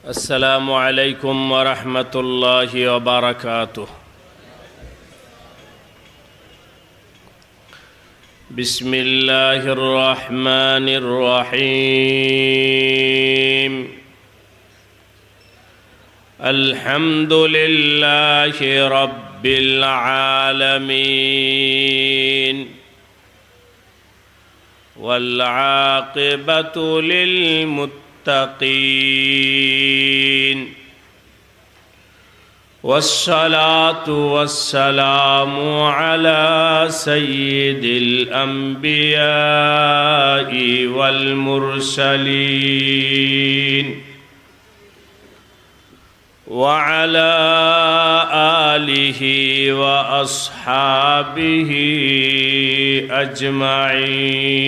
السلام عليكم ورحمة الله وبركاته. بسم الله الرحمن الرحيم. الحمد لله رب العالمين والعاقبة للمتقين والصلاة والسلام على سيد الأنبياء والمرسلين وعلى آله وأصحابه أجمعين.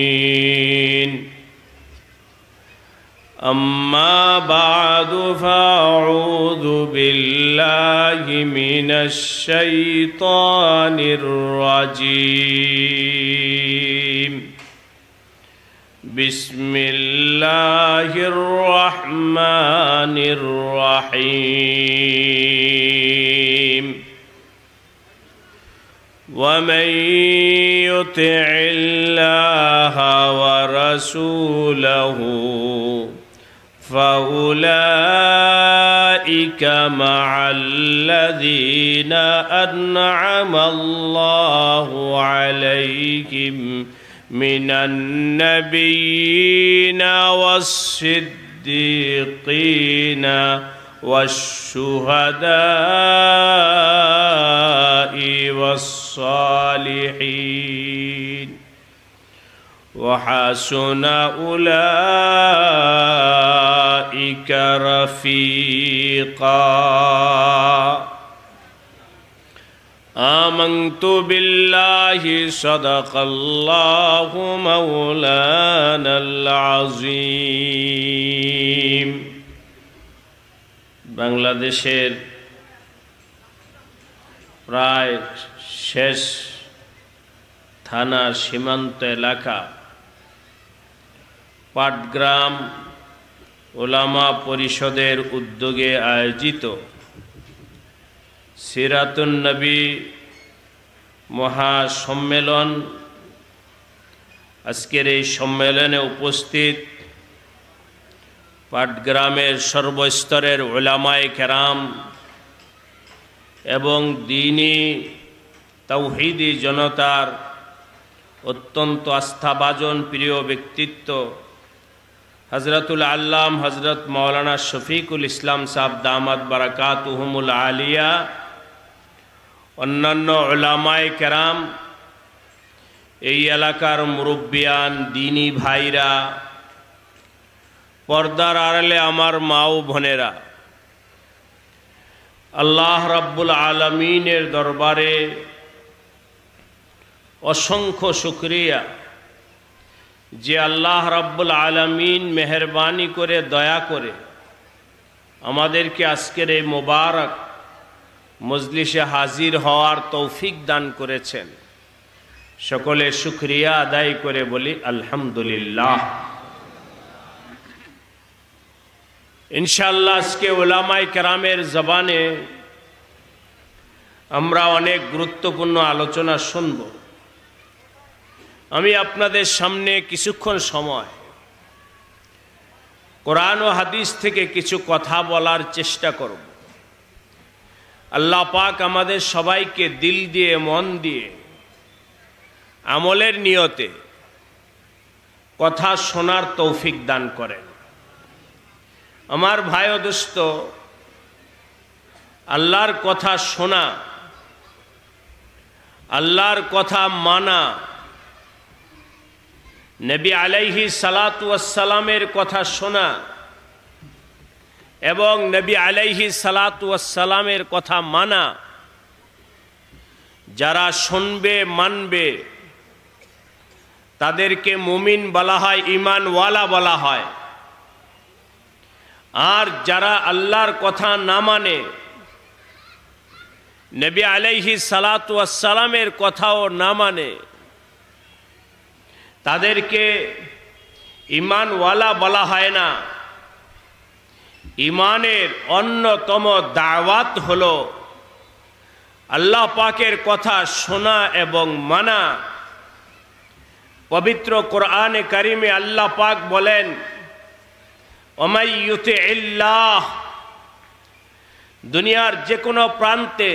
أما بعد فأعوذ بالله من الشيطان الرجيم. بسم الله الرحمن الرحيم. ومن يطع الله ورسوله فأولئك مع الذين أنعم الله عليهم من النبيين والصديقين والشهداء والصالحين وحسن أولئك رفيقا. آمنت بالله صدق الله مولانا العظيم. বাংলাদেশের প্রায় শেষ থানা সীমান্ত এলাকা পাটগ্রাম ওলামা পরিষদের উদ্যোগে আয়োজিত সিরাতুন নবী মহাসম্মেলন, আজকের এই সম্মেলনে উপস্থিত পাটগ্রামের সর্বস্তরের উলামায়ে কেরাম এবং দ্বীনি তাওহীদি জনতার অত্যন্ত আস্থাভাজন প্রিয় ব্যক্তিত্ব হযরতুল আল্লাম হযরত মাওলানা শফিকুল ইসলাম সাহেব দামাত বারাকাতুহুমুল আলিয়া, অন্যান্য উলামায়ে কেরাম, এই এলাকার মুরব্বিয়ান, দ্বীনি ভাইরা, পর্দার আড়ালে আমার মা ও বোনেরা, আল্লাহ রাব্বুল আলামিনের দরবারে অসংখ্য শুকরিয়া যে আল্লাহ রাব্বুল আলামিন মেহেরবানি করে দয়া করে আমাদেরকে আজকের এই মোবারক মজলিসে হাজির হওয়ার তৌফিক দান করেছেন। সকলে শুকরিয়া আদায় করে বলি আলহামদুলিল্লাহ। ইনশাআল্লাহ আজকে উলামায়ে কেরামের জবানে আমরা অনেক গুরুত্বপূর্ণ আলোচনা শুনব। আমি আপনাদের সামনে কিছুক্ষণ সময় কোরআন ও হাদিস থেকে কিছু কথা বলার চেষ্টা করব। আল্লাহ পাক আমাদের সবাইকে দিল দিয়ে মন দিয়ে আমলের নিয়তে কথা শোনার তৌফিক দান করেন। আমার ভাই ও দোস্ত, আল্লাহর কথা শোনা, আল্লাহর কথা মানা, নবী আলাইহি সালাতু ওয়াসসালামের কথা শোনা এবং নবী আলাইহি সালাতু ওয়াসসালামের কথা মানা, যারা শুনবে মানবে তাদেরকে মুমিন বলা হয়, ঈমানওয়ালা বলা হয়। আর যারা আল্লাহর কথা না মানে, নবী আলাইহি সালাতু ওয়াসসালামের কথাও না মানে, তাদেরকে ঈমানওয়ালা বলা হয় না। ইমানের অন্যতম দাওয়াত হলো আল্লাহ পাকের কথা শোনা এবং মানা। পবিত্র কোরআনে কারিমে আল্লাহ পাক বলেন, ওমাই ইউতিইল্লাহ, দুনিয়ার যে কোনো প্রান্তে,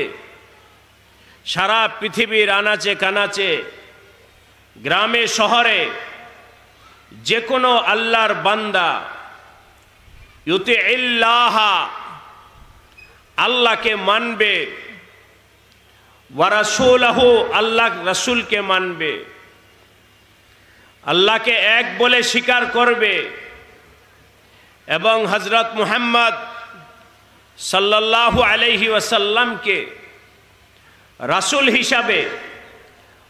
সারা পৃথিবীর আনাচে কানাচে, গ্রামে শহরে যে কোনো আল্লাহর বান্দা ইউতিইল্লাহ, আল্লাহকে মানবে, ওয়া রাসূলহু, আল্লাহ রাসূলকে মানবে, আল্লাহকে এক বলে স্বীকার করবে এবং হযরত মুহাম্মদ সাল্লাল্লাহু আলাইহি ওয়াসাল্লামকে রাসূল হিসাবে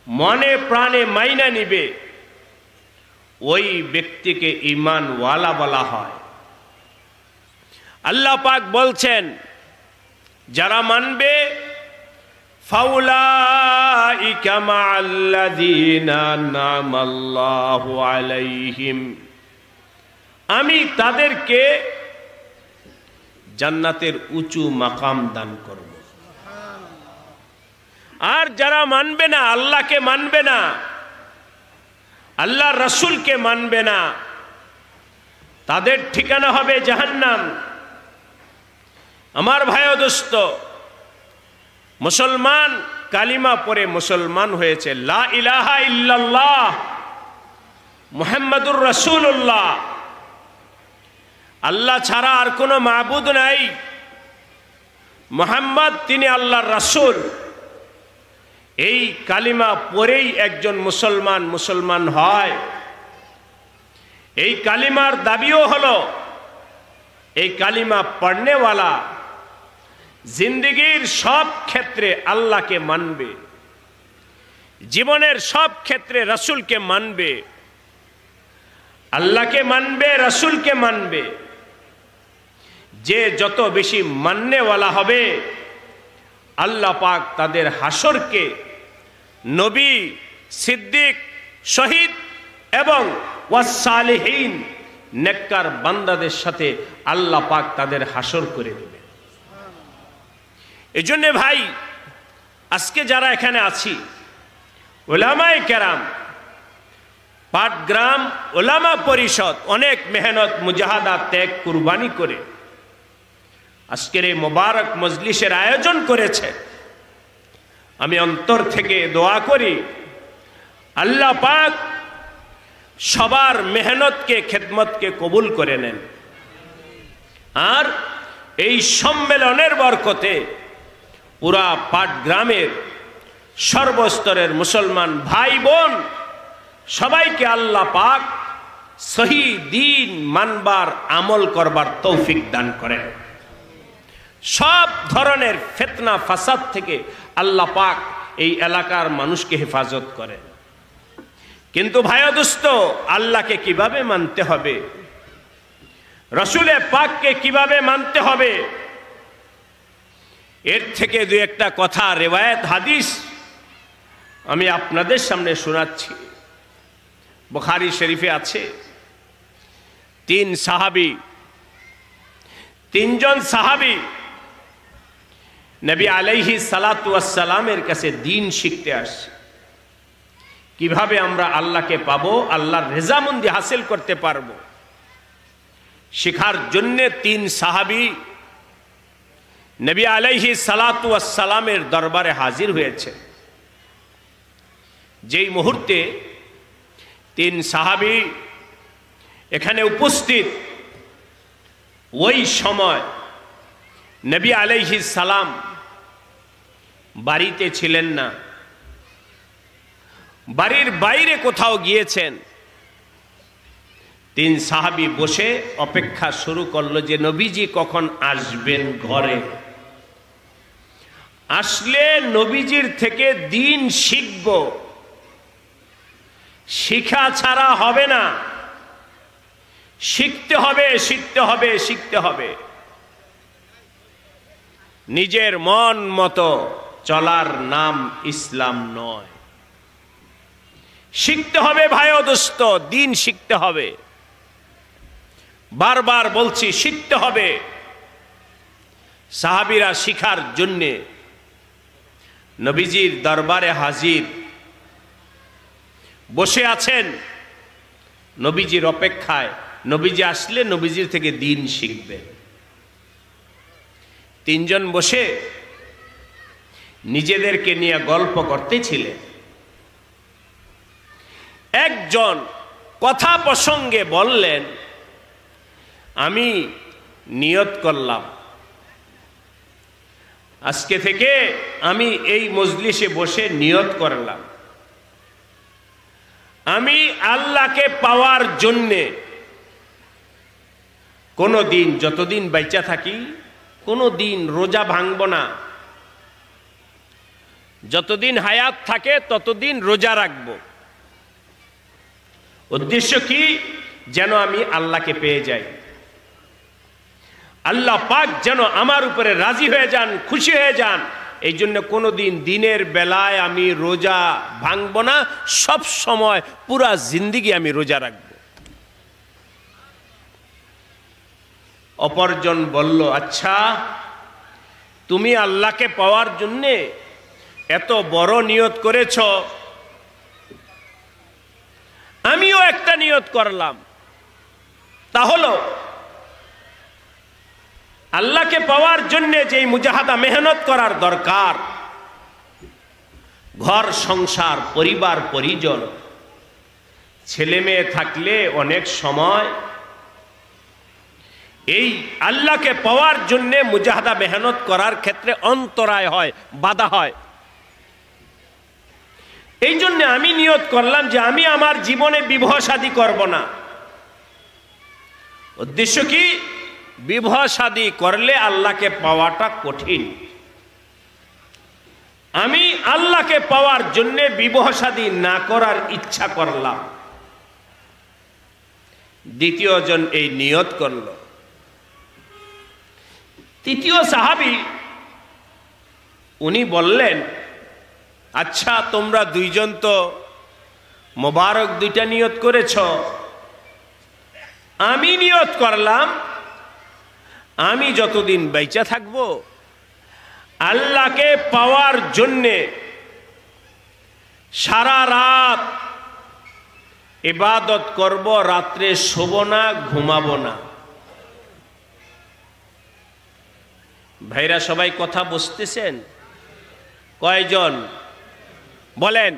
মনে প্রাণে মাইনা নিবে, ওই ব্যক্তিকে ঈমানওয়ালা বলা হয়। আল্লাহ পাক বলছেন, যারা মানবে ফাউলাইকা মাআল্লাযীনা আনআমাল্লাহু আলাইহিম, আমি তাদেরকে জান্নাতের উঁচু মাকাম দান করব। আর যারা মানবে না, আল্লাহকে মানবে না, আল্লাহর রাসূলকে মানবে না, তাদের ঠিকানা হবে জাহান্নাম। আমার ভাই ও দোস্ত, মুসলমান কালিমা পড়ে মুসলমান হয়েছে, লা ইলাহা ইল্লাল্লাহ মুহাম্মাদুর রাসূলুল্লাহ, আল্লাহ ছাড়া আর কোনো মাবুদ নাই, মুহাম্মদ তিনি আল্লাহর রাসূল। এই কালিমা পড়েই একজন মুসলমান হয়। এই কালিমার দাবিও হলো, এই কালিমা পড়নেওয়ালা জিন্দেগীর সব ক্ষেত্রে আল্লাহকে মানবে, জীবনের সব ক্ষেত্রে রাসূলকে মানবে, আল্লাহকে মানবে, রাসূলকে মানবে। যে যত বেশি মাননেওয়ালা হবে, আল্লাহ পাক তাদের হাসরকে নবী, সিদ্দিক, শহীদ এবং ওয়াস-সালিহিন নেককার বান্দাদের সাথে আল্লাহ পাক তাদের হাসর করে দেবে। এজন্য ভাই, আজকে যারা এখানে আছি, উলামায়ে কেরাম, পাটগ্রাম উলামা পরিষদ অনেক মেহনত, মুজাহাদা, ত্যাগ, কুরবানি করে আজকের এই মোবারক মজলিসের আয়োজন করেছে। আমি অন্তর থেকে দোয়া করি, আল্লাহ পাক সবার মেহনতকে, খেদমতকে কবুল করে নেন। আর এই সম্মেলনের বরকতে পুরা পাটগ্রামের সর্বস্তরের মুসলমান ভাই বোন সবাইকে আল্লাহ পাক সহি দ্বীন মানবার, আমল করবার তৌফিক দান করেন। সব ধরনের ফিতনা ফাসাদ থেকে আল্লাহ পাক এই এলাকার মানুষকে হেফাজত করেন। কিন্তু ভাই ও দোস্ত, আল্লাহকে কিভাবে মানতে হবে, রাসূলে পাককে কিভাবে মানতে হবে, এর থেকে দুই একটা কথা, রিওয়ায়াত, হাদিস আমি আপনাদের সামনে শোনাচ্ছি। বুখারী শরীফে আছে, তিনজন সাহাবী নবী আলাইহিস সালাতু ওয়াস সালামের কাছে দ্বীন শিখতে আসছে। কিভাবে আমরা আল্লাহকে পাবো, আল্লাহর রেজামন্দি হাসিল করতে পারবো, শেখার জন্য তিন সাহাবী নবী আলাইহিস সালাতু ওয়াস সালামের দরবারে হাজির হয়েছে। যেই মুহূর্তে তিন সাহাবী এখানে উপস্থিত, ওই সময় নবী আলাইহিস সালাম বাড়িতে ছিলেন না, বাড়ির বাইরে কোথাও গিয়েছেন। তিন সাহাবী বসে অপেক্ষা শুরু করলো যে নবীজি কখন আসবেন ঘরে, আসলে নবীজির থেকে দ্বীন শিখব, শিখা ছাড়া হবে না, শিখতে হবে, শিখতে হবে, শিখতে হবে। নিজের মন মতো চলার নাম ইসলাম নয়। শিখতে হবে ভাই ও দোস্ত, দ্বীন শিখতে হবে। বারবার বলছি, শিখতে হবে। সাহাবীরা শিখার জন্যে নবীজির দরবারে হাজির বসে আছেন নবীজির অপেক্ষায়। নবীজি আসলে নবীজির থেকে দ্বীন শিখবে। তিনজন বসে নিজেদেরকে নিয়ে গল্প করতেছিলেন। একজন কথা প্রসঙ্গে বললেন, আমি নিয়ত করলাম আজকে থেকে আমি এই মজলিসে বসে নিয়ত করলাম আমি আল্লাহকে পাওয়ার জন্যে কোনো দিন, যতদিন বেঁচে থাকি, কোনো দিন রোজা ভাঙব না। যতদিন হায়াত থাকে ততদিন রোজা রাখব। উদ্দেশ্য কি? যেন আমি আল্লাহকে পেয়ে যাই, আল্লাহ পাক যেন আমার উপরে রাজি হয়ে যান, খুশি হয়ে যান। এই জন্য কোনো দিন দিনের বেলায় আমি রোজা ভাঙব না, সব সময় পুরা জিন্দিগি আমি রোজা রাখব। অপরজন বলল, আচ্ছা তুমি আল্লাহকে পাওয়ার জন্যে এত বড় নিয়ত করেছ, আমিও একটা নিয়ত করলাম। তা হলো আল্লাহকে পাওয়ার জন্যে যে মুজাহাদা মেহনত করার দরকার, ঘর সংসার পরিবার পরিজন ছেলে মেয়ে থাকলে অনেক সময় এই আল্লাহকে পাওয়ার জন্যে মুজাহাদা মেহনত করার ক্ষেত্রে অন্তরায় হয়, বাধা হয়। এই জন্য আমি নিয়ত করলাম যে আমি আমার জীবনে বিবাহ শাদী করব না। উদ্দেশ্য কি? বিবাহ শাদী করলে আল্লাহকে পাওয়াটা কঠিন। আমি আল্লাহকে পাওয়ার জন্য বিবাহ শাদী না করার ইচ্ছা করলাম। দ্বিতীয় জন এই নিয়ত করল। তৃতীয় সাহাবী উনি বললেন, আচ্ছা তোমরা দুইজন তো মোবারক দুইটা নিয়ত করেছ, আমি নিয়ত করলাম আমি যতদিন বেঁচে থাকব আল্লাহকে পাওয়ার জন্যে সারা রাত ইবাদত করব, রাত্রে শোব না, ঘুমাবো না। ভাইরা সবাই কথা বুঝতেছেন? কয়জন বলেন?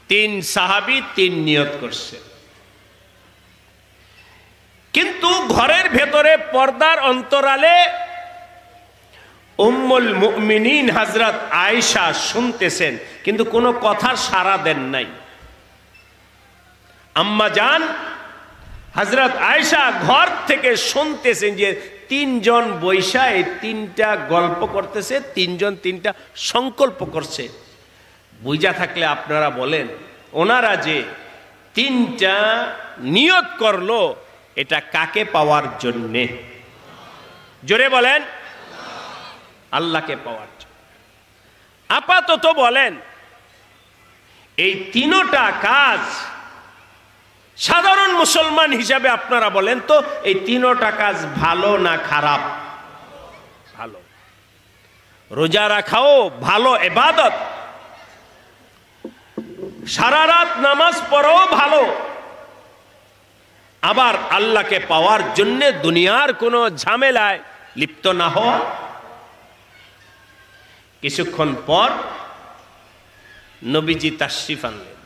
তিন সাহাবী তিন নিয়ত করছে। কিন্তু ঘরের ভেতরে পর্দার অন্তরালে উম্মুল মুমিনিন হযরত আয়েশা শুনতেছেন, কিন্তু কোনো কথার সাড়া দেন নাই। আম্মা জান হযরত আয়েশা ঘর থেকে শুনতেছেন যে তিনজন বৈশা এই তিনটা গল্প করতেছে, তিনজন তিনটা সংকল্প করছে। বুঝা থাকলে আপনারা বলেন, ওনারা যে তিনটা নিয়ত করলো এটা কাকে পাওয়ার জন্যে? জোরে বলেন। আল্লাহকে পাওয়ার জন্য। আপাতত বলেন এই তিনটা কাজ সাধারণ মুসলমান হিসাবে আপনারা বলেন তো, এই তিনটা কাজ ভালো না খারাপ? ভালো। রোজা রাখাও ভালো ইবাদত, সারা রাত নামাজ পড়াও ভালো, আবার আল্লাহকে পাওয়ার জন্য দুনিয়ার কোনো ঝামেলায় লিপ্ত না হওয়া। কিছুক্ষণ পর নবীজি তাশরিফ আনলেন।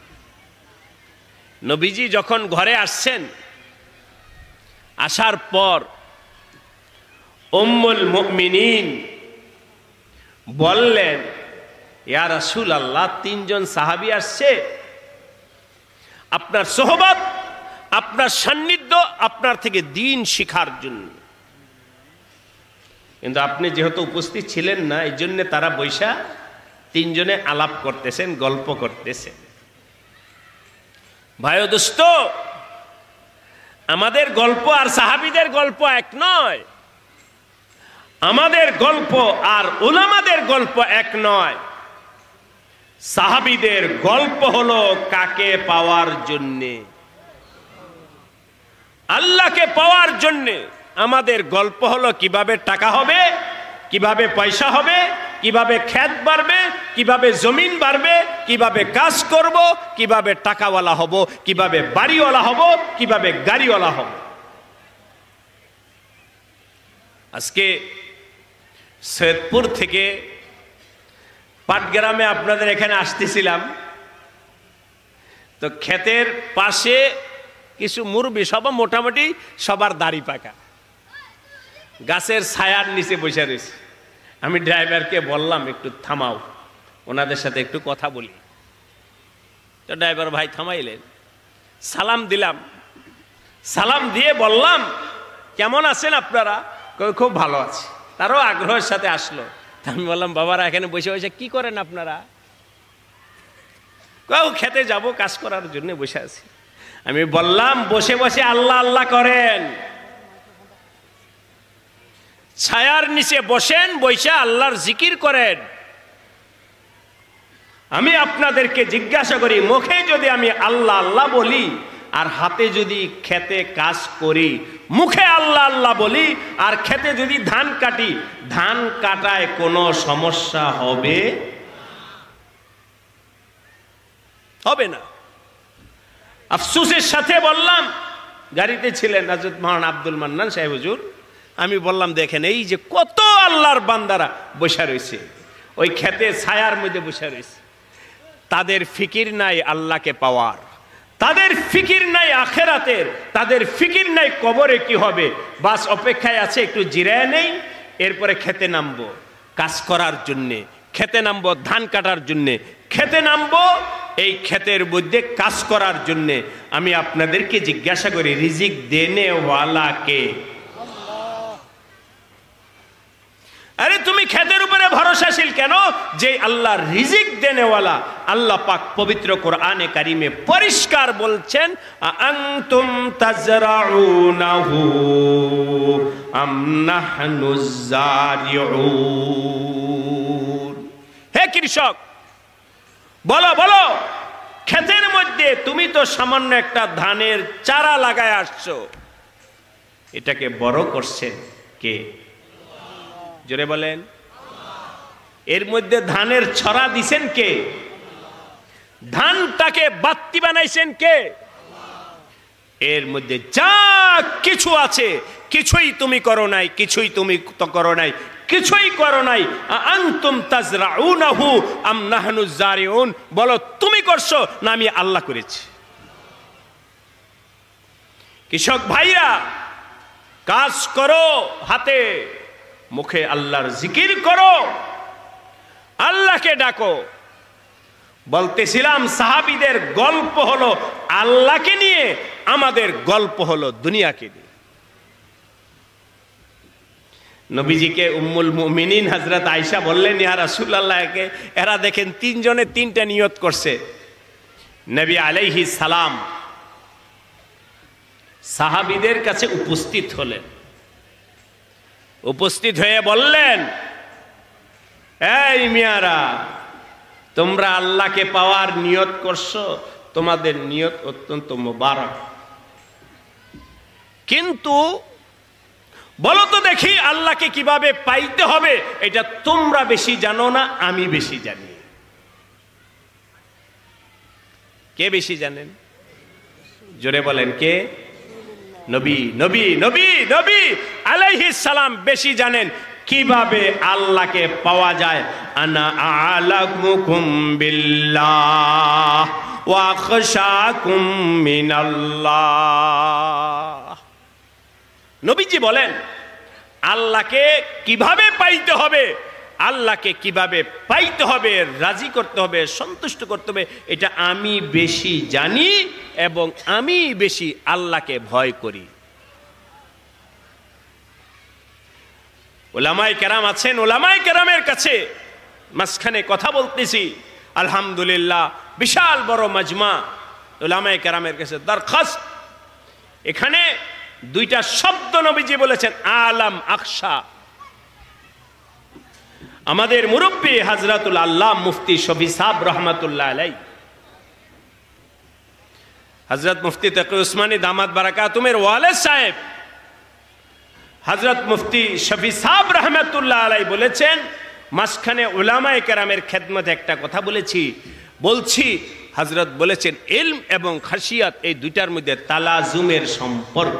নবীজি যখন ঘরে আসছেন, আসার পর উম্মুল মুমিনিন বললেন, ইয়া রাসূলুল্লাহ, তিনজন সাহাবী আসছে, আপনার সোহবত, আপনার সান্নিধ্য, আপনার থেকে দ্বীন শিখার জন্য। কিন্তু আপনি যেহেতু উপস্থিত ছিলেন না, এই জন্য তারা বৈশা তিনজনে আলাপ করতেছেন, গল্প করতেছেন। ভাই ও দোস্ত, আমাদের গল্প আর সাহাবীদের গল্প এক নয়, আমাদের গল্প আর উলামাদের গল্প এক নয়। সাহাবীদের গল্প হলো কাকে পাওয়ার জন্যে? আল্লাহকে পাওয়ার জন্যে। আমাদের গল্প হলো কিভাবে টাকা হবে, কিভাবে পয়সা হবে, কিভাবে ক্ষেত বাড়বে, কিভাবে জমিন বাড়বে, কিভাবে কাজ করব, কিভাবে টাকাওয়ালা হব, কিভাবে বাড়িওয়ালা হব, কিভাবে গাড়িওয়ালা হব। আজকে সৈয়দপুর থেকে পাটগ্রামে আপনাদের এখানে আসতেছিলাম, তো ক্ষেতের পাশে কিছু মুরব্বি, সব মোটামুটি সবার দাড়ি পাকা, গাছের ছায়ার নিচে বসে রয়েছে। আমি ড্রাইভারকে বললাম একটু থামাও, ওনাদের সাথে একটু কথা বলি। তো ড্রাইভার ভাই থামাইলেন, সালাম দিলাম, সালাম দিয়ে বললাম কেমন আছেন আপনারা? খুব ভালো আছি। তারও আগ্রহের সাথে আসলো। আমি বললাম বাবারা এখানে বসে বসে কি করেন আপনারা? খেতে যাব, কাজ করার জন্য বসে আছি। আমি বললাম বসে বসে আল্লাহ আল্লাহ করেন, ছায়ার নিচে বসেন, বসে আল্লাহর জিকির করেন। আমি আপনাদেরকে জিজ্ঞাসা করি, মুখে যদি আমি আল্লাহ আল্লাহ বলি আর হাতে যদি খেতে কাজ করি, মুখে আল্লাহ আল্লাহ বলি আর খেতে যদি ধান কাটি, ধান কাটায় কোনো সমস্যা হবে? হবে না। আফসোসের সাথে বললাম, গাড়িতে ছিলেন হযরত মাওলানা আব্দুল মান্নান সাহেব হুজুর, আমি বললাম দেখেন এই যে কত আল্লাহর বান্দারা বসে রয়েছে, ওই খেতে ছায়ার মধ্যে বসে রয়েছে, তাদের ফিকির নাই আল্লাহকে পাওয়ার, তাদের ফিকির নাই আখেরাতের, তাদের ফিকির নাই কবরে কি হবে। বাস অপেক্ষায় আছে একটু জিরায় নেই, এরপরে খেতে নামবো কাজ করার জন্যে, খেতে নামবো ধান কাটার জন্যে, খেতে নামবো এই ক্ষেতের মধ্যে কাজ করার জন্যে। আমি আপনাদেরকে জিজ্ঞাসা করি, রিজিক দেনেওয়ালা কে? আরে তুমি ক্ষেতের উপরে ভরসাশীল কেন? যে আল্লাহ রিজিক দেনেওয়ালা। আল্লাহ পাক পবিত্র কোরআনে কারিমে পরিষ্কার বলছেন, আনতুম তাজরাউনাহু আম নাহনুজ জারিউন। হে কৃষক, বলো বলো, ক্ষেতের মধ্যে তুমি তো সামান্য একটা ধানের চারা লাগায় আসছো, এটাকে বড় করছেন কে? জোরে বলেন। এর মধ্যে ধানের ছড়া দিছেন কে? ধানটাকে বাত্তি বানাইছেন কে? এর মধ্যে যা কিছু আছে কিছুই তুমি করো নাই, কিছুই তুমি তো করো নাই, কিছুই করো নাই। আনতুম তাজরাউনাহু আম নাহনুজ জারিউন। বলো তুমি করছো না আমি আল্লাহ করেছি? কৃষক ভাইরা, কাজ করো হাতে, মুখে আল্লাহর জিকির করো, আল্লাহকে ডাকো। বলতেছিলাম সাহাবীদের গল্প হলো আল্লাহকে নিয়ে, আমাদের গল্প হলো দুনিয়াকে নিয়ে। নবীজিকে উম্মুল মুমিনিন হযরত আয়েশা বললেন, ইয়া রাসূলুল্লাহকে এরা দেখেন তিনজনে তিনটা নিয়ত করছে। নবী আলাইহিস সালাম সাহাবীদের কাছে উপস্থিত হলেন, উপস্থিত হয়ে বললেন, এই মিয়ারা, তোমরা আল্লাহকে পাওয়ার নিয়ত করছো, তোমাদের নিয়ত অত্যন্ত মোবারক, কিন্তু বলো তো দেখি আল্লাহকে কিভাবে পাইতে হবে, এটা তোমরা বেশি জানো না আমি বেশি জানি? কে বেশি জানেন? জোরে বলেন কে? নবী নবী নবী নবী আলাইহিস সালাম বেশি জানেন কিভাবে আল্লাহকে পাওয়া যায়। আনা আ'লামুকুম বিল্লাহ ওয়া আখশাকুম মিনাল্লাহ। নবীজি বলেন আল্লাহকে কিভাবে পাইতে হবে, আল্লাহকে কিভাবে পাইতে হবে, রাজি করতে হবে, সন্তুষ্ট করতে হবে, এটা আমি বেশি জানি এবং আমি বেশি আল্লাহকে ভয় করি। ওলামায়ে কেরাম আছেন, ওলামায়ে কেরামের কাছে মাঝখানে কথা বলতেছি, আলহামদুলিল্লাহ বিশাল বড় মাজমা, ওলামায়ে কেরামের কাছে দরখাস্ত, এখানে দুইটা শব্দ নবীজি বলেছেন, আলাম আকশা। আমাদের মুরব্বী হযরতুল আল্লাহ মুফতি শফি সাহেব রহমাতুল্লাহ আলাইহি, হযরত মুফতি তাকি উসমানী দামাত বারাকাতুমের ওয়ালিদ সাহেব হযরত মুফতি শফি সাহেব রহমাতুল্লাহ আলাইহি বলেছেন, মাঝখানে উলামায়ে কেরামের খেদমতে একটা কথা বলছি হযরত বলেছেন ইলম এবং খাশিয়াত এই দুইটার মধ্যে তালাজুমের সম্পর্ক।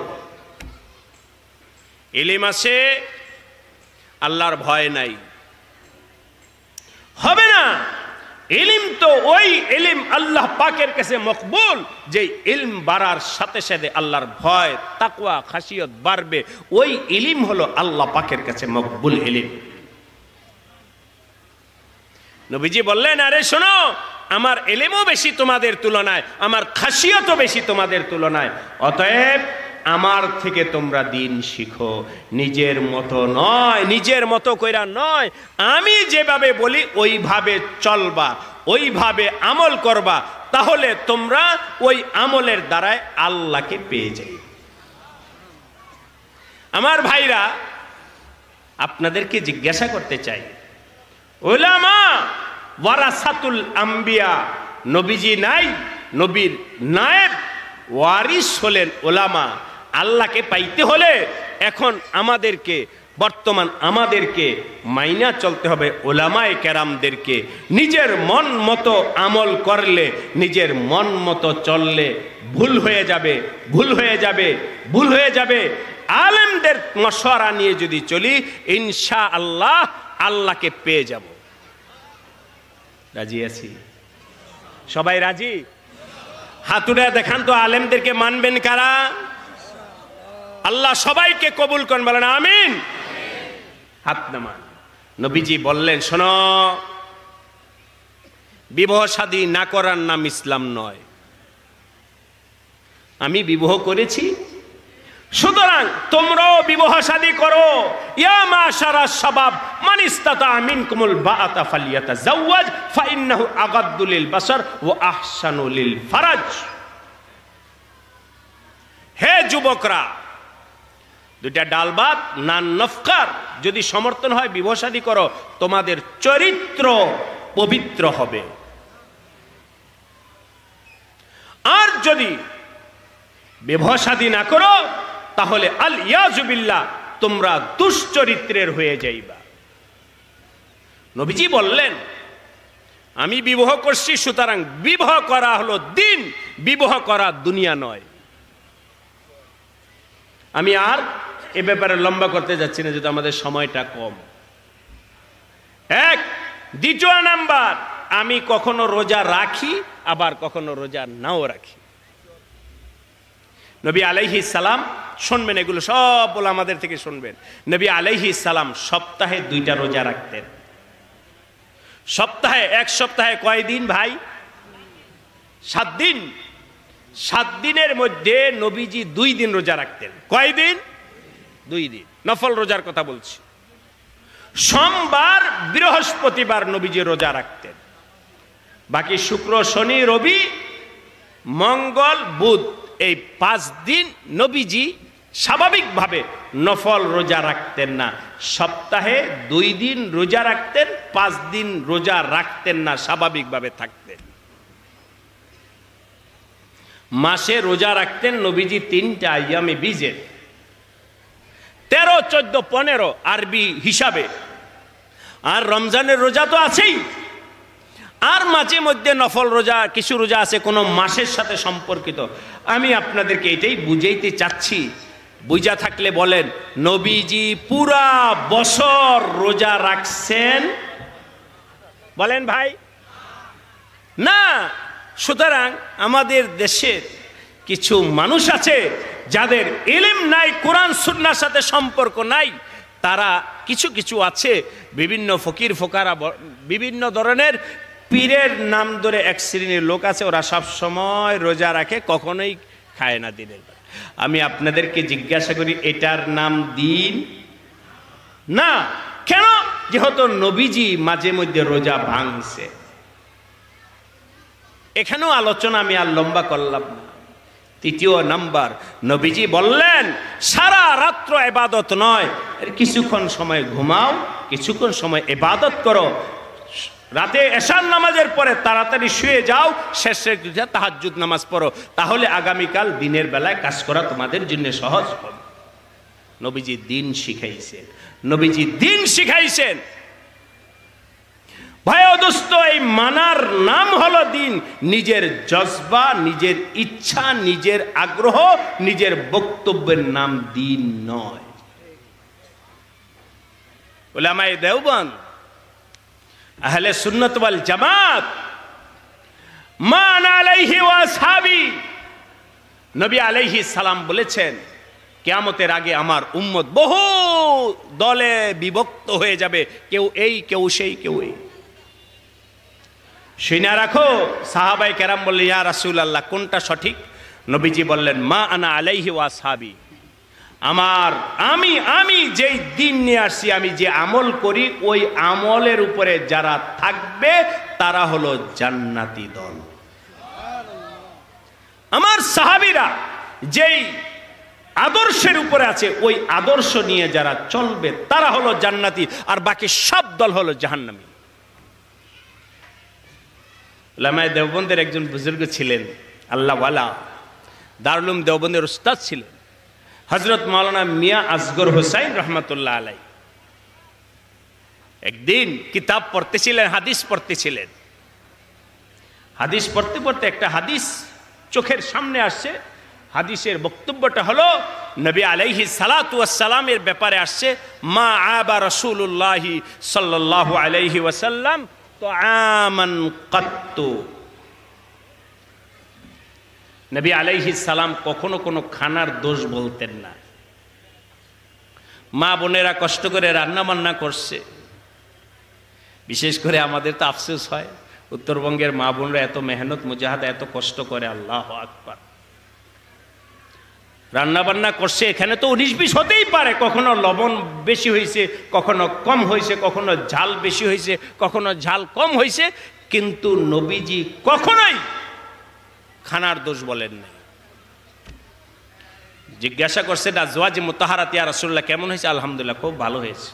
ইলম আছে, আল্লাহর ভয় নাই, হবে না। ইলম তো ওই ইলম আল্লাহ পাকের কাছে মকবুল, যে ইলম বাড়ার সাথে সাথে আল্লাহর ভয়, তাকওয়া, খাশিয়ত বাড়বে। ওই ইলম হলো আল্লাহ পাকের কাছে মকবুল ইলম। নবীজি বললেন, আরে শোনো, আমার ইলমও বেশি তোমাদের তুলনায়, আমার খাশিয়তও বেশি তোমাদের তুলনায়, অতএব আমার থেকে তোমরা দিন শিখো। নিজের মতো নয়, নিজের মতো কইরা নয়, আমি যেভাবে বলি ওইভাবে চলবা, ওইভাবে আমল করবা, তাহলে তোমরা ওই আমলের দ্বারায় আল্লাহকে পেয়ে যাই। আমার ভাইরা, আপনাদেরকে জিজ্ঞাসা করতে চাই, উলামা ওয়ারাসাতুল আম্বিয়া, নবীজি নাই, নবীর নায়েব ওয়ারিস হলেন উলামা। আল্লাহকে পাইতে হলে এখন বর্তমান আমাদেরকে মাইনা চলতে হবে উলামায়ে কেরামদেরকে। নিজের মন মতো আমল করলে, নিজের মন মতো চললে ভুল হয়ে যাবে। আলেমদের মশওয়ারা নিয়ে যদি চলি, ইনশাআল্লাহ আল্লাহকে পেয়ে যাব। রাজি আছি? সবাই রাজি? হাত উঠে দেখান তো, আলেমদেরকে মানবেন কারা? আল্লাহ সবাইকে কবুল করেন, বলেন আমিন। হাত নামান। নবীজি বললেন, শোনো, বিবাহ শাদী না করার নাম ইসলাম নয়। আমি বিবাহ করেছি, সুতরাং তোমরাও বিবাহ শাদী করো। ইয়া মাশারা শাবাব মান ইসতাতা মিনকুমুল বাআতা ফালিয়াতাজাওয়াজ ফাইন্নাহু আগাদ্দু লিল বাসার ওয়া আহসানু লিল ফারাজ। হে যুবকরা, দুইটা ডাল ভাত, নান নফকার যদি সমর্থন হয় বিবাহ শাদী করো, তোমাদের চরিত্র পবিত্র হবে। আর যদি বিবাহ শাদী না করো, তাহলে আল ইয়াজু বিল্লাহ, তোমরা দুশ্চরিত্রের হয়ে যাইবা। নবীজি বললেন, আমি বিবাহ করছি, সুতরাং বিবাহ করা হলো দিন, বিবাহ করা দুনিয়া নয়। আমি আর এ ব্যাপারে লম্বা করতে যাচ্ছি না, যদি আমাদের সময়টা কম। দ্বিতীয় নাম্বার, আমি কখনো রোজা রাখি, আবার কখনো রোজা নাও রাখি। নবী আলাইহিস সালাম, শুনবেন এগুলো সব বলে আমাদের থেকে শুনবেন, নবী আলাইহিস সালাম সপ্তাহে 2টা রোজা রাখতেন। এক সপ্তাহে কয়দিন ভাই? 7 দিন। 7 দিনের মধ্যে নবীজি 2 দিন রোজা রাখতেন। কয়দিন? 2 দিন। নফল রোজার কথা বলছি। সোমবার, বৃহস্পতিবার নবীজি রোজা রাখতেন। বাকি শুক্র, শনি, রবি, মঙ্গল, বুধ, এই 5 দিন নবীজি স্বাভাবিকভাবে নফল রোজা রাখতেন না। সপ্তাহে 2 দিন রোজা রাখতেন, 5 দিন রোজা রাখতেন না, স্বাভাবিকভাবে থাকতেন। মাসে রোজা রাখতেন নবীজি 3টা আইয়ামে বীজের, 13, 14, 15 আরবি হিসাবে। আর রমজানের রোজা তো আছেই, আর মাঝে মধ্যে নফল রোজা, কিছু রোজা আছে কোনো মাসের সাথে সম্পর্কিত। আমি আপনাদেরকে এটাই বুঝাইতে চাচ্ছি, বুঝা থাকলে বলেন, নবীজি পুরা বছর রোজা রাখছেন? বলেন ভাই, না। সুতরাং আমাদের দেশের কিছু মানুষ আছে যাদের ইলম নাই, কোরআন সুন্নাহর সাথে সম্পর্ক নাই, তারা কিছু আছে, বিভিন্ন ফকির ফোকারা, বিভিন্ন ধরনের পীরের নাম ধরে এক শ্রেণীর লোক আছে, ওরা সব সময় রোজা রাখে, কখনোই খায় না দিনের বেলা। আমি আপনাদেরকে জিজ্ঞাসা করি, এটার নাম দিন না? কেন? যেহেতু নবীজি মাঝে মধ্যে রোজা ভাঙছে। এখানেও আলোচনা আমি আর লম্বা করলাম না। তৃতীয় নাম্বার, নবীজি বললেন, সারা রাত্র ইবাদত নয়, কিছুক্ষণ সময় ঘুমাও, কিছুক্ষণ সময় ইবাদত করো। রাতে এশার নামাজের পরে তাড়াতাড়ি শুয়ে যাও, শেষে তাহাজ্জুদ নামাজ পড়ো, তাহলে আগামীকাল দিনের বেলায় কাজ করা তোমাদের জন্য সহজ হবে। নবীজি দিন শিখাইছেন, নবীজি দিন শিখাইছেন। ভাই ও দোস্ত, এই মানার নাম হলো দিন। নিজের জজবা, নিজের ইচ্ছা, নিজের আগ্রহ, নিজের বক্তব্যের নাম দিন নয়। উলামায়ে দেওবন্দ, আহলে সুন্নাত ওয়াল জামাত, মান আলাইহি ওয়া আসহাবি, নবী আলাইহিস সালাম বলেছেন, কিয়ামতের আগে আমার উম্মত বহু দলে বিভক্ত হয়ে যাবে, কেউ এই, কেউ সেই, কেউ এই। শুনে রাখো, সাহাবায়ে কেরাম বললেন, ইয়া রাসূলুল্লাহ, কোনটা সঠিক? নবীজি বললেন, মা আনা আলাইহি ওয়া আসহাবি, আমি যেই দিন নিয়ে আসছি, আমি যে আমল করি, ওই আমলের উপরে যারা থাকবে তারা হলো জান্নাতি দল। আমার সাহাবীরা যেই আদর্শের উপরে আছে, ওই আদর্শ নিয়ে যারা চলবে তারা হলো জান্নাতি, আর বাকি সব দল হলো জাহান্নামী। উলামায়ে দেওবন্দের একজন বুজুর্গ ছিলেন, আল্লাহওয়ালা, দারুল উলুম দেওবন্দের উস্তাদ ছিলেন, হযরত মাওলানা মিয়া আসগর হোসাইন রহমাতুল্লাহ আলাই। একদিন কিতাব পড়তেছিলেন, হাদিস পড়তেছিলেন। হাদিস পড়তে পড়তে একটা হাদিস চোখের সামনে আসছে। হাদিসের বক্তব্যটা হলো, নবী আলাইহিস সালাতু ওয়াস সালামের ব্যাপারে আসছে, মা আবা রাসূলুল্লাহি সাল্লাল্লাহু আলাইহি ওয়াসাল্লাম তুআমান কাত্তু। নবী আলাইহিস সালাম কখনো কোনো খানার দোষ বলতেন না। মা বোনেরা কষ্ট করে রান্না বান্না করছে, বিশেষ করে আমাদের তো আফসোস হয়, উত্তরবঙ্গের মা বোনরা এত মেহনত মুজাহাদা, এত কষ্ট করে, আল্লাহু আকবার। রান্না বান্না করছে, এখানে তো 19-20 হতেই পারে, কখনো লবণ বেশি হয়েছে, কখনো কম হয়েছে, কখনো ঝাল বেশি হয়েছে, কখনো ঝাল কম হয়েছে, কিন্তু নবীজি কখনোই খানার দোষ বলেন নাই। জিজ্ঞাসা করছে, আজওয়াজ মুতাহারাত ইয়া রাসূলুল্লাহ, কেমন হয়েছে? আলহামদুলিল্লাহ, খুব ভালো হয়েছে।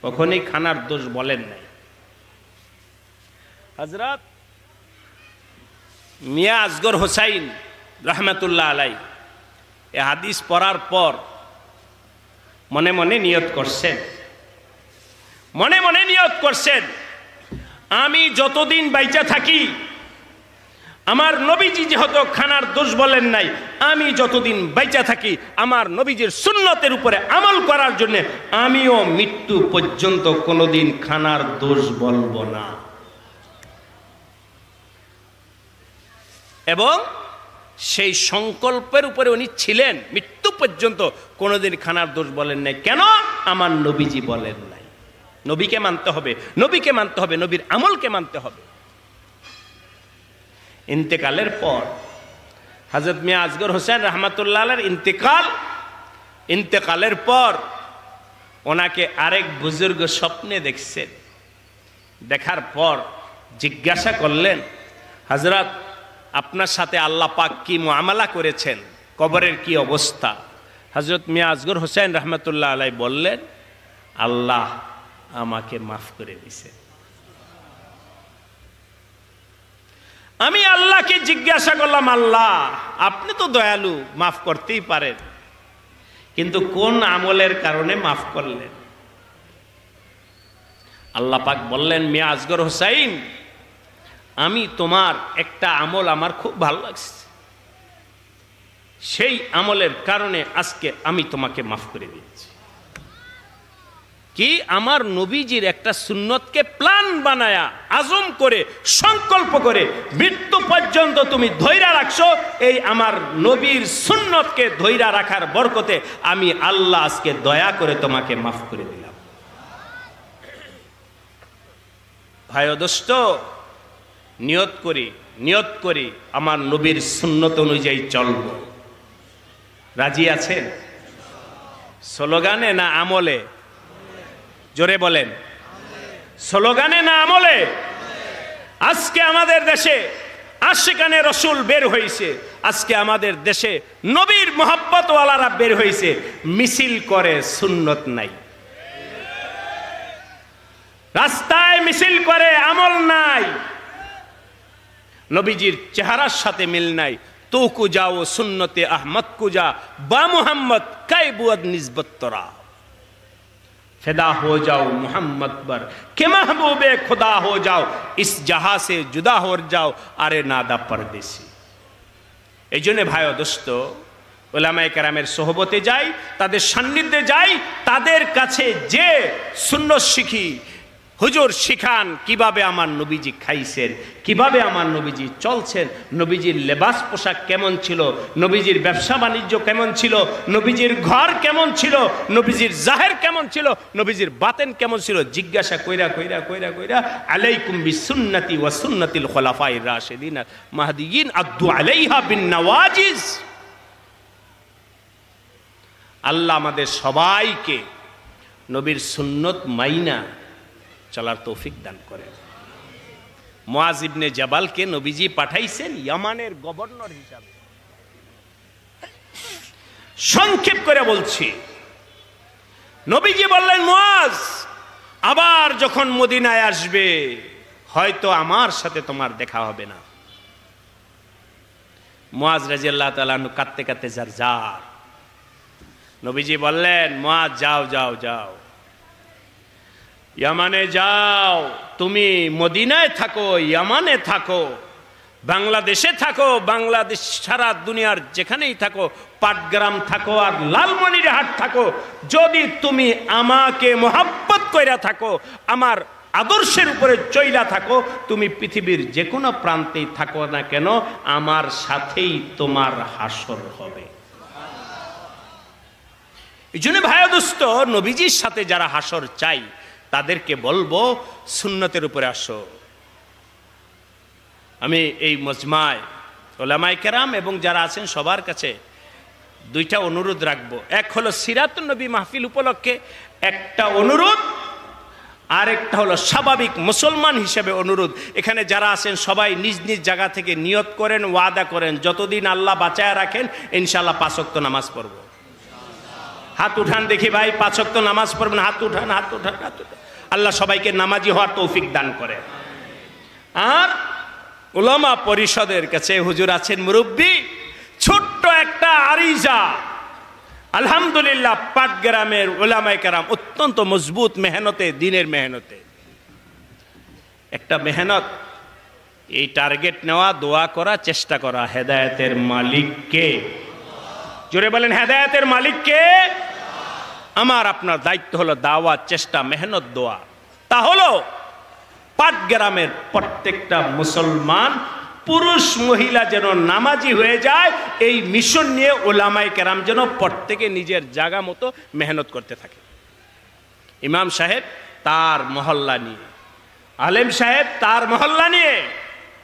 কখনোই খানার দোষ বলেন নাই। হযরত মিয়া আসগর হোসাইন রহমাতুল্লাহ আলাই এ হাদিস পড়ার পর মনে মনে নিয়ত করছেন, আমি যতদিন বাইচা থাকি, আমার নবীজি যেহেতু খানার দোষ বলেন নাই, আমি যতদিন বাইচা থাকি আমার নবীজির সুন্নতের উপরে আমল করার জন্য আমিও মৃত্যু পর্যন্ত কোনোদিন খানার দোষ বলবো না। এবং সেই সংকল্পের উপরে উনি ছিলেন, মৃত্যু পর্যন্ত কোনোদিন খানার দোষ বলেন নাই। কেন? আমার নবীজি বলেন নাই। নবীকে মানতে হবে, নবীকে মানতে হবে, নবীর আমলকে মানতে হবে। ইন্তেকালের পর হযরত মিয়া আসগর হোসেন রহমাতুল্লাহ আলাইহির ইন্তেকালের পর ওনাকে আরেক বুজুর্গ স্বপ্নে দেখছেন। দেখার পর জিজ্ঞাসা করলেন, হযরত, আপনার সাথে আল্লাহ পাক কি মুআমালা করেছেন, কবরের কি অবস্থা? হযরত মিয়া আসগর হোসেন রহমাতুল্লাহ আলাইহি বললেন, আল্লাহ আমাকে মাফ করে দিয়েছে। আমি আল্লাহকে জিজ্ঞাসা করলাম, আল্লাহ আপনি তো দয়ালু, মাফ করতেই পারেন, কিন্তু কোন আমলের কারণে মাফ করলেন? আল্লাহ পাক বললেন, মিয়া আসগর হোসাইন, আমি তোমার একটা আমল আমার খুব ভালো লাগছে, সেই আমলের কারণে আজকে আমি তোমাকে মাফ করে দিয়েছি। কি? আমার নবীজির একটা সুন্নতকে প্ল্যান বানায়া, আজম করে, সংকল্প করে মৃত্যু পর্যন্ত তুমি ধৈর্য রাখছো, এই আমার নবীর সুন্নতকে ধৈর্য রাখার বরকতে আমি আল্লাহ আজকে দয়া করে তোমাকে মাফ করে দিলাম। ভাই ও দোস্ত, নিয়ত করি আমার নবীর সুন্নত অনুযায়ী চলব। রাজি আছেন? স্লোগানে না আমলে? জোরে বলেন, স্লোগানে না আমলে? আজকে আমাদের দেশে আশিকানে রসুল বের হয়েছে, আজকে আমাদের দেশে নবীর মোহাব্বতওয়ালারা বের হয়েছে, মিছিল করে, সুন্নত নাই। রাস্তায় মিছিল করে, আমল নাই। নবীজির চেহারার সাথে মিল নাই, तो को जाओ सुन्नते अहमद को जा बा मोहम्मद कै बुअद निस्बत तोरा फिदा हो जाओ मोहम्मद पर के महबूबे खुदा हो जाओ इस जहां से जुदा हो जाओ अरे नादा परदेसी। এই জন্য ভাই ও দোস্ত উলামায়ে কেরামের সোহবতে যাই, তাদের সান্নিধ্যে যাই, তাদের কাছে যে সুন্নত শিখি। হুজুর শিখান কিভাবে আমার নবীজি খাইছেন, কিভাবে আমার নবীজি চলছেন, নবীজির লেবাস পোশাক কেমন ছিল, নবীজির ব্যবসা বাণিজ্য কেমন ছিল, নবীজির ঘর কেমন ছিল, নবীজির জাহের কেমন ছিল, নবীজির বাতেন কেমন ছিল, জিজ্ঞাসা কইরা কইরা কইরা কইরা আলাইকুম বিসুন্নতি ওয়া সুন্নাতিল খুলাফায়ে রাশিদিন মাহদিয়িন আদু আলাইহা বিন নওয়াজিজ। আল্লাহ আমাদের সবাইকে নবীর সুন্নত মাইনা চলার তৌফিক দান করেন। মুআজ ইবনে জাবালকে নবীজি পাঠাইছেন ইয়ামানের গভর্নর হিসাবে। সংক্ষেপ করে বলছি, নবীজি বললেন মুআজ আবার যখন মদিনায় আসবে হয়তো আমার সাথে তোমার দেখা হবে না। মুআজ রাদিয়াল্লাহু তাআলা আনহু কাঁদতে কাঁদতে জারজার। নবীজি বললেন মুআজ যাও যাও যাও, ইয়ামানে যাও, তুমি মদিনায় থাকো, ইয়ামানে থাকো, বাংলাদেশে থাকো, বাংলাদেশ সারা দুনিয়ার যেখানেই থাকো, পাটগ্রাম থাকো আর লালমনিরহাট থাকো, যদি তুমি আমাকে মোহাব্বত কইরা থাকো, আমার আদর্শের উপরে চইলা থাকো, তুমি পৃথিবীর যে কোনো প্রান্তেই থাকো না কেন আমার সাথেই তোমার হাসর হবে। এই জন্য ভাই দোস্ত নবীজির সাথে যারা হাসর চাই তাদেরকে বলবো সুন্নতের উপরে আসো। আমি এই মজমায় উলামায়ে কেরাম এবং যারা আছেন সবার কাছে দুইটা অনুরোধ রাখবো। এক হলো সিরাতুন নবী মাহফিল উপলক্ষে একটা অনুরোধ, আর একটা হলো স্বাভাবিক মুসলমান হিসেবে অনুরোধ। এখানে যারা আছেন সবাই নিজ নিজ জায়গা থেকে নিয়ত করেন, ওয়াদা করেন যতদিন আল্লাহ বাঁচায় রাখেন ইনশাআল্লাহ 5 ওয়াক্ত নামাজ পড়ব। হাত উঠান দেখি ভাই, 5 ওয়াক্ত নামাজ পড়বেন, হাত উঠান হাত উঠান হাত উঠান। আল্লাহ সবাইকে নামাজি হওয়ার তৌফিক দান করে। আর উলামা পরিষদের কাছে হুজুর আছেন মুরব্বী, ছোট্ট একটা আরিজা, আলহামদুলিল্লাহ পাটগ্রামের উলামায়ে কেরাম অত্যন্ত মজবুত মেহনতে, দিনের মেহনতে একটা মেহনত, এই টার্গেট নেওয়া, দোয়া করা, চেষ্টা করা। হেদায়েতের মালিক কে? জোরে বলেন হেদায়েতের মালিক কে? আমার আপনার দায়িত্ব হলো দাওয়াত, চেষ্টা, মেহনত, দোয়া। তা হলো পাটগ্রামের প্রত্যেকটা মুসলমান পুরুষ মহিলা যেন নামাজি হয়ে যায়, এই মিশন নিয়ে উলামায়ে কেরাম যেন প্রত্যেকে নিজের জায়গা মতো মেহনত করতে থাকে। ইমাম সাহেব তার মহল্লা নিয়ে, আলেম সাহেব তার মহল্লা নিয়ে,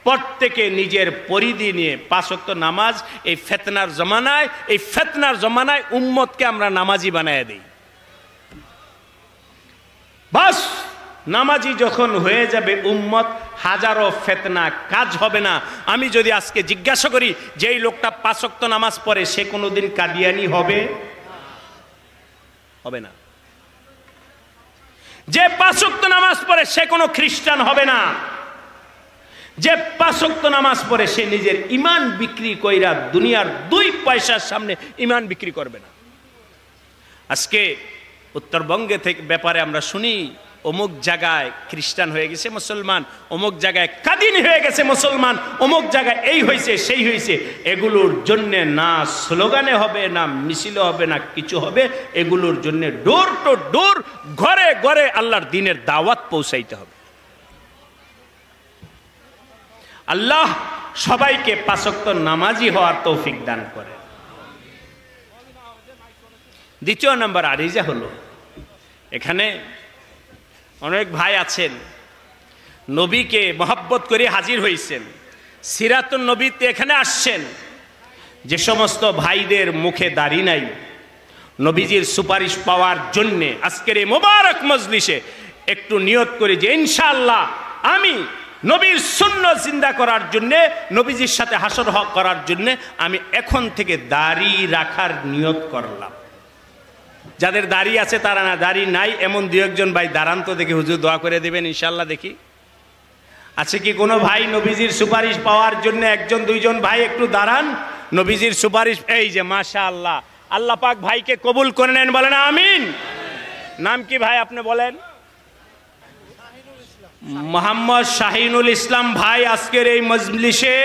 প্রত্যেকে নিজের পরিধি নিয়ে 5 ওয়াক্ত নামাজ। এই ফিতনার জমানায় উম্মতকে আমরা নামাজি বানায় দেই। বাস নামাজি যখন হয়ে যাবে উম্মত, হাজারো ফিতনা কাজ হবে না। আমি যদি আজকে জিজ্ঞাসা করি যে এই লোকটা 5 ওয়াক্ত নামাজ পড়ে সে কোনোদিন কাদিয়ানি হবে? হবে না। যে 5 ওয়াক্ত নামাজ পড়ে সে কোনো খ্রিস্টান হবে না। যে 5 ওয়াক্ত নামাজ পড়ে সে নিজের ঈমান বিক্রি কইরা দুনিয়ার 2 পয়সার সামনে ঈমান বিক্রি করবে না। আজকে উত্তরবঙ্গে থেকে ব্যাপারে আমরা শুনি অমুক জায়গায় খ্রিস্টান হয়ে গেছে মুসলমান, অমুক জায়গায় কাদিনী হয়ে গেছে মুসলমান, অমুক জায়গায় এই হয়েছে সেই হয়েছে। এগুলোর জন্যে না স্লোগানে হবে, না মিছিলে হবে, না কিছু হবে। এগুলোর জন্যে ডোর টু ডোর, ঘরে ঘরে আল্লাহর দ্বীনের দাওয়াত পৌঁছাইতে হবে। আল্লাহ সবাইকে 5 ওয়াক্ত নামাজি হওয়ার তৌফিক দান করে। দ্বিতীয় নম্বর আরিজা হলো, এখানে অনেক ভাই আছেন নবীকে মহব্বত করে হাজির হয়েছেন, সিরাতুন নবীতে এখানে আসছেন। যে সমস্ত ভাইদের মুখে দাড়ি নাই, নবীজির সুপারিশ পাওয়ার জন্যে আজকের এই মোবারক মজলিসে একটু নিয়ত করি যে ইনশাআল্লাহ আমি নবীর সুন্নাত জিন্দা করার জন্যে, নবীজির সাথে হাসর করার জন্যে আমি এখন থেকে দাড়ি রাখার নিয়ত করলাম। যাদের দাড়ি আছে তারা না, দাড়ি নাই এমন 2-1 ভাই দাঁড়ান তো দেখি, হুজুর দোয়া করে দেবেন ইনশাল্লাহ। দেখি আছে কি কোনো ভাই নবীজির সুপারিশ পাওয়ার জন্য? 1-2 ভাই একটু দাঁড়ান। নবীজির সুপারিশ এই যে মাশাআল্লাহ, আল্লাহ পাক ভাইকে কবুল করে নেন, বলেন আমিন। নাম কি ভাই আপনি বলেন? মোহাম্মদ শাহিনুল ইসলাম ভাই আজকের এই মজলিসে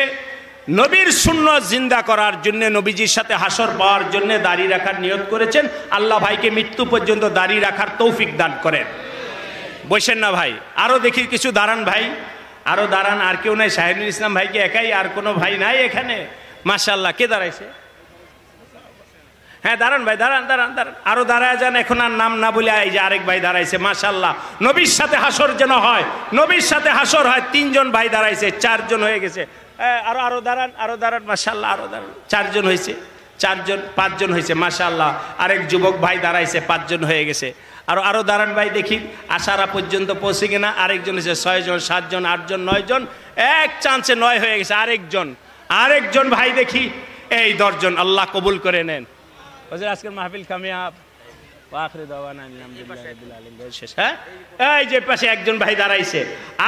নবীর সুন্নাত জিন্দা করার জন্য, নবীজির সাথে হাসর পাওয়ার জন্য দাড়ি রাখার নিয়ত করেছেন। আল্লাহ ভাইকে মৃত্যু পর্যন্ত দাড়ি রাখার তৌফিক দান করেন। বসেন না ভাই, আরো দেখি কিছু দাঁড়ান ভাই, আরো দাঁড়ান। আর কেউ নাই? শাহিনুল ইসলাম ভাইকে একাই, আর কোনো ভাই নাই এখানে? মাশাআল্লাহ, কে দাঁড়াইছে? হ্যাঁ দাঁড়ান ভাই, দাঁড়ান দাঁড়ান দাঁড়ান, আরো দাঁড়ায় যান। এখন আর নাম না বলে এই যে আরেক ভাই দাঁড়াইছে। মাশাআল্লাহ, নবীর সাথে হাসর যেন হয়, নবীর সাথে হাসর হয়। 3 জন ভাই দাঁড়াইছে, 4 জন হয়ে গেছে। আরো আরো দাঁড়ান, আরো দাঁড়ান। মাশাআল্লাহ, আরো দাঁড়ান। 4 জন হয়েছে, 4 জন, 5 জন হয়েছে। মাশাআল্লাহ, আরেক যুবক ভাই দাঁড়াইছে, 5 জন হয়ে গেছে। আরো আরো দাঁড়ান ভাই, দেখি আশারা পর্যন্ত পৌঁছে কিনা। আরেকজন হয়েছে 6 জন, 7 জন, 8 জন, 9 জন। এক চান্সে 9 হয়ে গেছে। আরেকজন ভাই দেখি, এই 10 জন। আল্লাহ কবুল করে নেন। আজকের মাহফিল কামিয়াব। হ্যাঁ, এই যে পাশে একজন ভাই দাঁড়াইছে।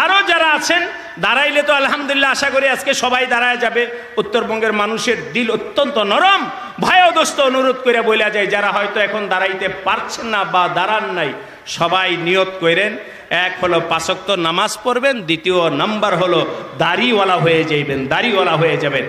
আরো যারা আছেন দাঁড়াইলে তো আলহামদুলিল্লাহ, আশা করি আজকে সবাই দাঁড়ায় যাবে। উত্তরবঙ্গের মানুষের দিল অত্যন্ত নরম, ভয়দস্ত। অনুরোধ করে বলা যায়, যারা হয়তো এখন দাঁড়াইতে পারছেন না বা দাঁড়ান নাই, সবাই নিয়ত করেন। এক হলো 5 ওয়াক্ত নামাজ পড়বেন, দ্বিতীয় নাম্বার হলো দাড়িওয়ালা হয়ে যাইবেন, দাড়িওয়ালা হয়ে যাবেন।